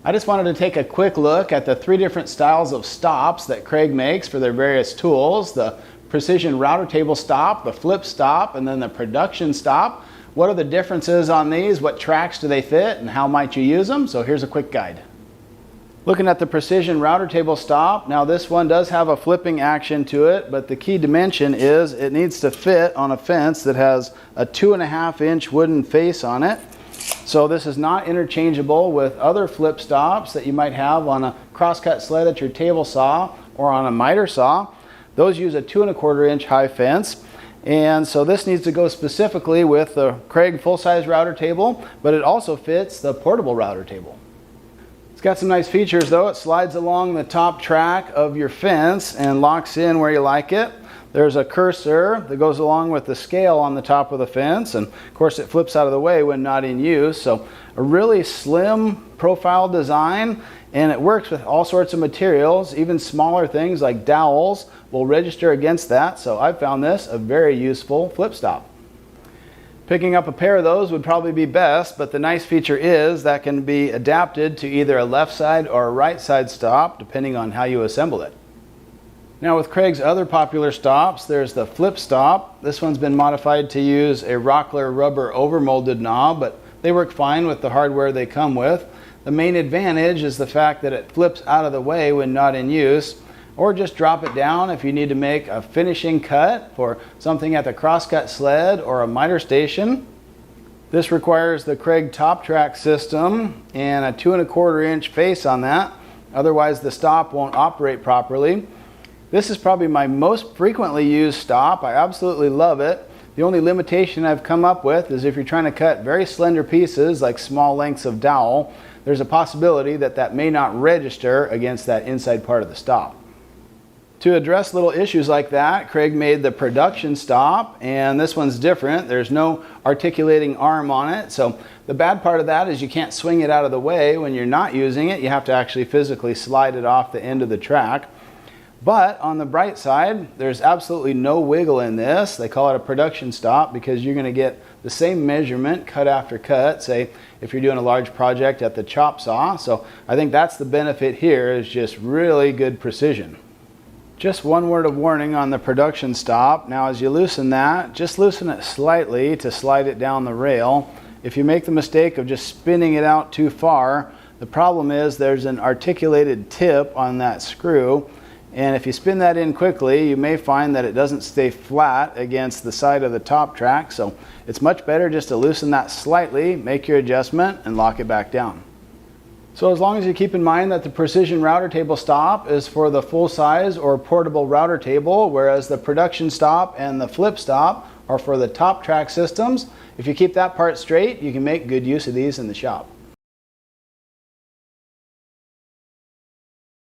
I just wanted to take a quick look at the 3 different styles of stops that Kreg makes for their various tools. The precision router table stop, the flip stop, and then the production stop. What are the differences on these? What tracks do they fit and how might you use them? So here's a quick guide. Looking at the precision router table stop, now this one does have a flipping action to it, but the key dimension is it needs to fit on a fence that has a 2.5-inch wooden face on it. So this is not interchangeable with other flip stops that you might have on a crosscut sled at your table saw or on a miter saw. Those use a 2.25-inch high fence. And so this needs to go specifically with the Kreg full-size router table, but it also fits the portable router table. It's got some nice features though. It slides along the top track of your fence and locks in where you like it. There's a cursor that goes along with the scale on the top of the fence, and of course it flips out of the way when not in use. So a really slim profile design, and it works with all sorts of materials. Even smaller things like dowels will register against that. So I found this a very useful flip stop. Picking up a pair of those would probably be best, but the nice feature is that can be adapted to either a left side or a right side stop depending on how you assemble it. Now with Kreg's other popular stops, there's the flip stop. This one's been modified to use a Rockler rubber overmolded knob, but they work fine with the hardware they come with. The main advantage is the fact that it flips out of the way when not in use, or just drop it down if you need to make a finishing cut for something at the crosscut sled or a miter station. This requires the Kreg top track system and a 2.25-inch face on that. Otherwise the stop won't operate properly. This is probably my most frequently used stop. I absolutely love it. The only limitation I've come up with is if you're trying to cut very slender pieces like small lengths of dowel, there's a possibility that that may not register against that inside part of the stop. To address little issues like that, Kreg made the production stop, and this one's different. There's no articulating arm on it. So the bad part of that is you can't swing it out of the way when you're not using it. You have to actually physically slide it off the end of the track. But on the bright side, there's absolutely no wiggle in this. They call it a production stop because you're going to get the same measurement cut after cut, say if you're doing a large project at the chop saw. So I think that's the benefit here, is just really good precision. Just one word of warning on the production stop. Now as you loosen that, just loosen it slightly to slide it down the rail. If you make the mistake of just spinning it out too far, the problem is there's an articulated tip on that screw. And if you spin that in quickly, you may find that it doesn't stay flat against the side of the top track. So it's much better just to loosen that slightly, make your adjustment, and lock it back down. So as long as you keep in mind that the precision router table stop is for the full size or portable router table, whereas the production stop and the flip stop are for the top track systems, if you keep that part straight, you can make good use of these in the shop.